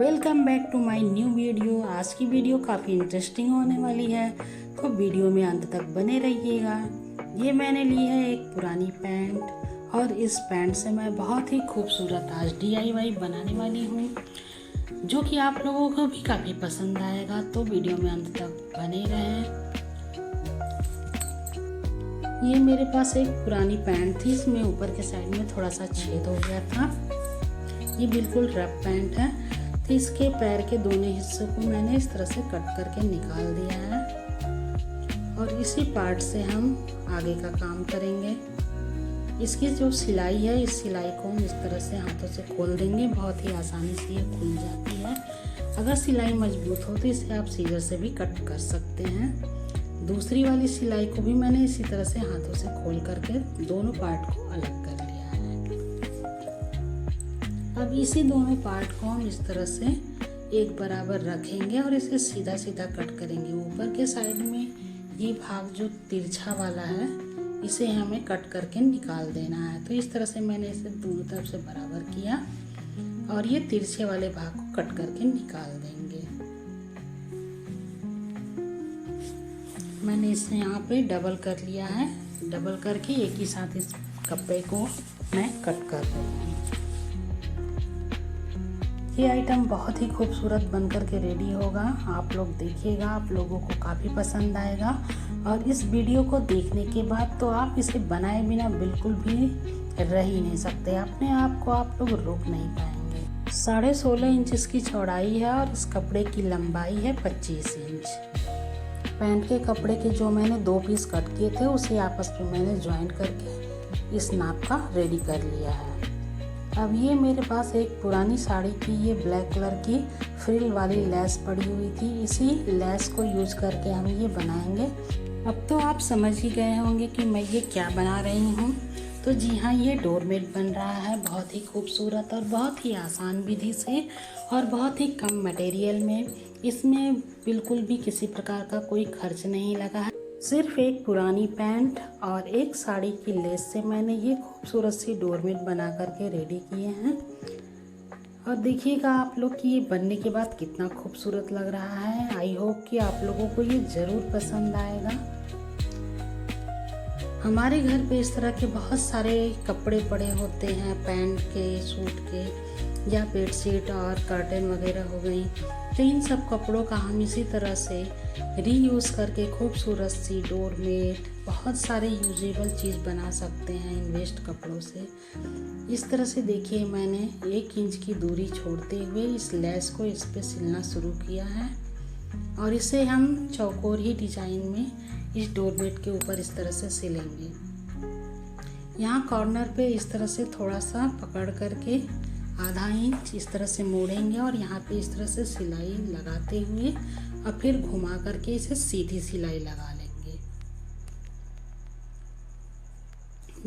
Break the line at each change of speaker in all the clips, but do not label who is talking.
Welcome back to my new video. आज की video काफ़ी इंटरेस्टिंग होने वाली है, तो वीडियो में अंत तक बने रहिएगा। ये मैंने ली है एक पुरानी पैंट और इस पैंट से मैं बहुत ही खूबसूरत आज DIY बनाने वाली हूँ, जो कि आप लोगों को भी काफ़ी पसंद आएगा। तो वीडियो में अंत तक बने रहें। ये मेरे पास एक पुरानी पैंट थी, इसमें ऊपर के साइड में थोड़ा सा छेद हो गया था। ये बिल्कुल रफ पैंट है, तो इसके पैर के दोनों हिस्सों को मैंने इस तरह से कट करके निकाल दिया है और इसी पार्ट से हम आगे का काम करेंगे। इसकी जो सिलाई है, इस सिलाई को हम इस तरह से हाथों से खोल देंगे। बहुत ही आसानी से ये खुल जाती है। अगर सिलाई मजबूत हो तो इसे आप सीजर से भी कट कर सकते हैं। दूसरी वाली सिलाई को भी मैंने इसी तरह से हाथों से खोल करके दोनों पार्ट को अलग कर लिया है। अब इसी दोनों पार्ट को हम इस तरह से एक बराबर रखेंगे और इसे सीधा सीधा कट करेंगे। ऊपर के साइड में ये भाग जो तिरछा वाला है, इसे हमें कट करके निकाल देना है। तो इस तरह से मैंने इसे दोनों तरफ से बराबर किया और ये तिरछे वाले भाग को कट करके निकाल देंगे। मैंने इसे यहाँ पे डबल कर लिया है। डबल करके एक ही साथ इस कपड़े को मैं कट कर रही हूँ। ये आइटम बहुत ही खूबसूरत बनकर के रेडी होगा। आप लोग देखिएगा, आप लोगों को काफ़ी पसंद आएगा और इस वीडियो को देखने के बाद तो आप इसे बनाए बिना बिल्कुल भी रह ही नहीं सकते। अपने आप को आप लोग रोक नहीं पाएंगे। 16.5 इंच इसकी चौड़ाई है और इस कपड़े की लंबाई है 25 इंच। पैंट के कपड़े के जो मैंने 2 पीस कट किए थे, उसे आपस में मैंने ज्वाइंट करके इस नाप का रेडी कर लिया है। अब ये मेरे पास एक पुरानी साड़ी की ये ब्लैक कलर की फ्रिल वाली लेस पड़ी हुई थी। इसी लेस को यूज करके हम ये बनाएंगे। अब तो आप समझ ही गए होंगे कि मैं ये क्या बना रही हूँ। तो जी हाँ, ये डोरमेट बन रहा है, बहुत ही खूबसूरत और बहुत ही आसान विधि से और बहुत ही कम मटेरियल में। इसमें बिल्कुल भी किसी प्रकार का कोई खर्च नहीं लगा है। सिर्फ एक पुरानी पैंट और एक साड़ी की लेस से मैंने ये खूबसूरत सी डोरमेट बना करके रेडी किए हैं। और देखिएगा आप लोग कि ये बनने के बाद कितना खूबसूरत लग रहा है। आई होप कि आप लोगों को ये ज़रूर पसंद आएगा। हमारे घर पे इस तरह के बहुत सारे कपड़े पड़े होते हैं, पैंट के, सूट के या बेडशीट और कर्टन वगैरह हो गई। तो इन सब कपड़ों का हम इसी तरह से रीयूज़ करके खूबसूरत सी डोरमेट, बहुत सारे यूजेबल चीज़ बना सकते हैं इन वेस्ट कपड़ों से। इस तरह से देखिए, मैंने 1 इंच की दूरी छोड़ते हुए इस लेस को इस पे सिलना शुरू किया है और इसे हम चौकोर ही डिजाइन में इस डोरमेट के ऊपर इस तरह से सिलेंगे। यहाँ कॉर्नर पे इस तरह से थोड़ा सा पकड़ करके आधा इंच इस तरह से मोड़ेंगे और यहाँ पे इस तरह से सिलाई लगाते हुए और फिर घुमा करके इसे सीधी सिलाई लगा लेंगे।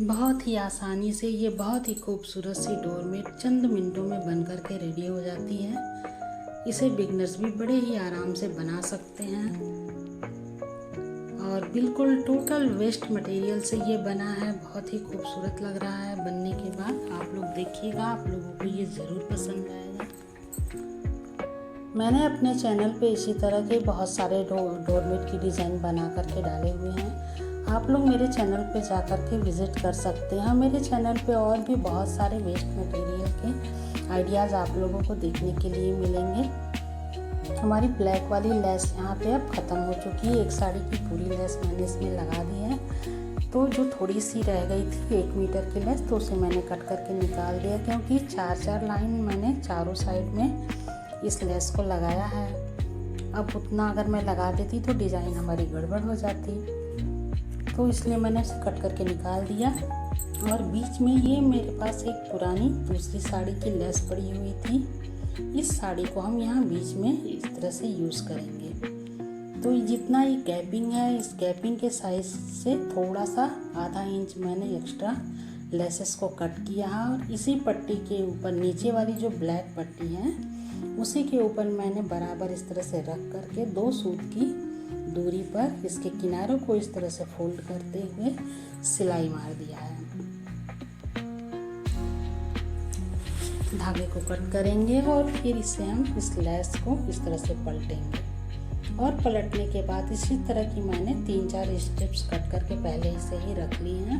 बहुत ही आसानी से ये बहुत ही खूबसूरत सी डोरमेट चंद मिनटों में बन करके रेडी हो जाती है। इसे बिगनर्स भी बड़े ही आराम से बना सकते हैं और बिल्कुल टोटल वेस्ट मटेरियल से ये बना है। बहुत ही खूबसूरत लग रहा है बनने के बाद। आप लोग देखिएगा, आप लोगों को ये ज़रूर पसंद आएगा। मैंने अपने चैनल पे इसी तरह के बहुत सारे डोरमेट की डिज़ाइन बना करके डाले हुए हैं। आप लोग मेरे चैनल पे जा कर के विज़िट कर सकते हैं। मेरे चैनल पे और भी बहुत सारे वेस्ट मटेरियल के आइडियाज़ आप लोगों को देखने के लिए मिलेंगे। हमारी ब्लैक वाली लेस यहाँ पे अब ख़त्म हो चुकी है। एक साड़ी की पूरी लेस मैंने इसमें लगा दी है। तो जो थोड़ी सी रह गई थी 1 मीटर की लेस, तो उसे मैंने कट करके निकाल दिया, क्योंकि 4 लाइन मैंने चारों साइड में इस लेस को लगाया है। अब उतना अगर मैं लगा देती तो डिज़ाइन हमारी गड़बड़ हो जाती, तो इसलिए मैंने उसे कट करके निकाल दिया। और बीच में ये मेरे पास एक पुरानी दूसरी साड़ी की लेस पड़ी हुई थी। इस साड़ी को हम यहाँ बीच में इस तरह से यूज़ करेंगे। तो जितना ये गैपिंग है, इस गैपिंग के साइज से थोड़ा सा आधा इंच मैंने एक्स्ट्रा लेसेस को कट किया है और इसी पट्टी के ऊपर नीचे वाली जो ब्लैक पट्टी है, उसी के ऊपर मैंने बराबर इस तरह से रख करके 2 सूत की दूरी पर इसके किनारों को इस तरह से फोल्ड करते हुए सिलाई मार दिया है। धागे को कट करेंगे और फिर इसे हम इस लेस को इस तरह से पलटेंगे। और पलटने के बाद इसी तरह की मैंने 3-4 स्टेप्स कट करके पहले से ही रख ली हैं।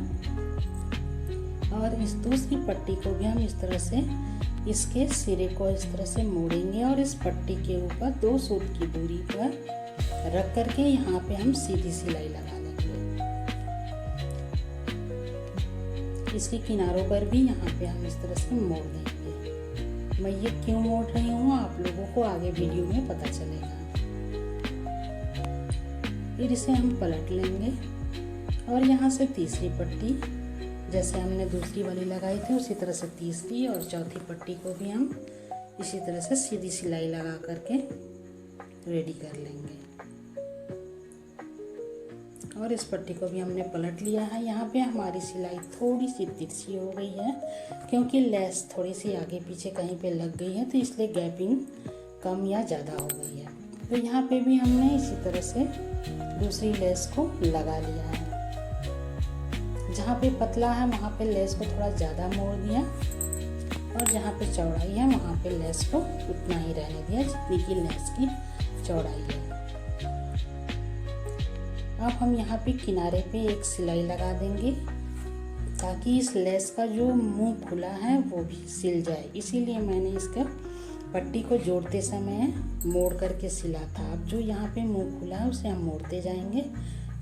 और इस दूसरी पट्टी को भी हम इस तरह से इसके सिरे को इस तरह से मोड़ेंगे और इस पट्टी के ऊपर 2 सूत की दूरी पर रख करके यहाँ पे हम सीधी सिलाई लगा लेंगे। इसके किनारों पर भी यहाँ पे हम इस तरह से मोड़ देंगे। मैं ये क्यों मोड़ रही हूँ आप लोगों को आगे वीडियो में पता चलेगा। फिर इसे हम पलट लेंगे और यहाँ से तीसरी पट्टी जैसे हमने दूसरी वाली लगाई थी उसी तरह से तीसरी और चौथी पट्टी को भी हम इसी तरह से सीधी सिलाई लगा करके रेडी कर लेंगे। और इस पट्टी को भी हमने पलट लिया है। यहाँ पे हमारी सिलाई थोड़ी सी तिरछी हो गई है क्योंकि लेस थोड़ी सी आगे पीछे कहीं पे लग गई है, तो इसलिए गैपिंग कम या ज़्यादा हो गई है। तो यहाँ पे भी हमने इसी तरह से दूसरी लेस को लगा लिया है। जहाँ पे पतला है वहाँ पे लेस को थोड़ा ज़्यादा मोड़ दिया और जहाँ पे चौड़ाई है वहाँ पे लेस को उतना ही रहने दिया जितनी की लेस की चौड़ाई है। अब हम यहाँ पे किनारे पे एक सिलाई लगा देंगे ताकि इस लेस का जो मुंह खुला है वो भी सिल जाए, इसीलिए मैंने इसका पट्टी को जोड़ते समय मोड़ करके सिला था। अब जो यहाँ पे मुंह खुला है उसे हम मोड़ते जाएंगे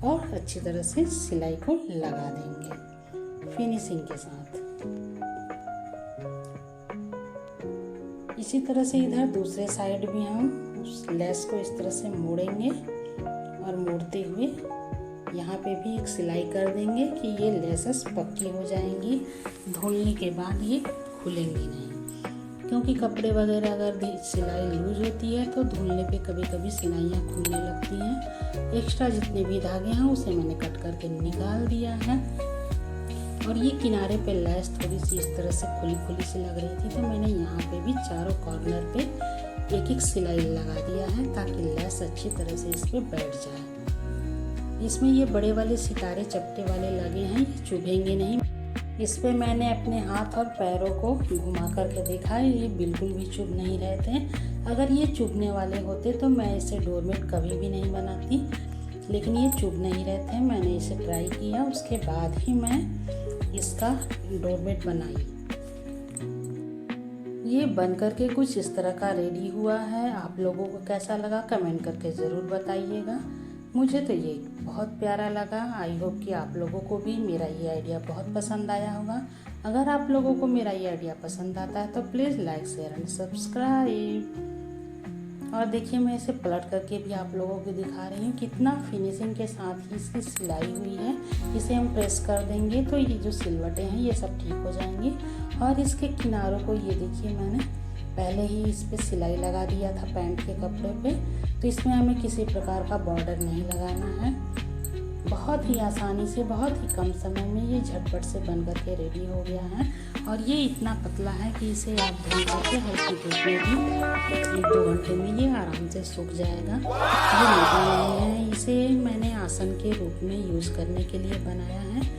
और अच्छी तरह से सिलाई को लगा देंगे फिनिशिंग के साथ। इसी तरह से इधर दूसरे साइड भी हम उस लेस को इस तरह से मोड़ेंगे और मोड़ते हुए यहाँ पे भी एक सिलाई कर देंगे कि ये लेसेस पक्की हो जाएंगी। धुलने के बाद ये खुलेंगी नहीं, क्योंकि कपड़े वगैरह अगर सिलाई लूज होती है तो धुलने पे कभी कभी सिलाइयाँ खुलने लगती हैं। एक्स्ट्रा जितने भी धागे हैं उसे मैंने कट करके निकाल दिया है। और ये किनारे पे लेस थोड़ी सी इस तरह से खुली खुली सी लग रही थी, तो मैंने यहाँ पे भी चारों कॉर्नर पे एक एक सिलाई लगा दिया है ताकि लेस अच्छी तरह से इस पे बैठ जाए। इसमें ये बड़े वाले सितारे चपटे वाले लगे हैं, ये चुभेंगे नहीं। इस पे मैंने अपने हाथ और पैरों को घुमा करके देखा, ये बिल्कुल भी चुभ नहीं रहे थे। अगर ये चुभने वाले होते तो मैं इसे डोरमेट कभी भी नहीं बनाती, लेकिन ये चुभ नहीं रहे थे। मैंने इसे ट्राई किया, उसके बाद ही मैं इसका डोरमेट बनाई। ये बन करके कुछ इस तरह का रेडी हुआ है। आप लोगों को कैसा लगा कमेंट करके ज़रूर बताइएगा। मुझे तो ये बहुत प्यारा लगा। आई होप कि आप लोगों को भी मेरा ये आइडिया बहुत पसंद आया होगा। अगर आप लोगों को मेरा ये आइडिया पसंद आता है तो please like share and subscribe. और देखिए मैं इसे पलट करके भी आप लोगों को दिखा रही हूँ कितना फिनिशिंग के साथ ही इसकी सिलाई हुई है। इसे हम प्रेस कर देंगे तो ये जो सिलवटें हैं ये सब ठीक हो जाएंगी। और इसके किनारों को ये देखिए मैंने पहले ही इस पे सिलाई लगा दिया था पैंट के कपड़े पे, तो इसमें हमें किसी प्रकार का बॉर्डर नहीं लगाना है। बहुत ही आसानी से बहुत ही कम समय में ये झटपट से बन करके रेडी हो गया है। और ये इतना पतला है कि इसे आप धो करके हल्की धूप में भी 1-2 घंटे में ये आराम से सूख जाएगा। ये मोटा नहीं है, इसे मैंने आसन के रूप में यूज़ करने के लिए बनाया है।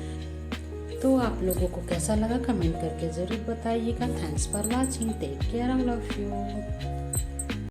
तो आप लोगों को कैसा लगा कमेंट करके ज़रूर बताइएगा। Thanks for watching, take care, I love you.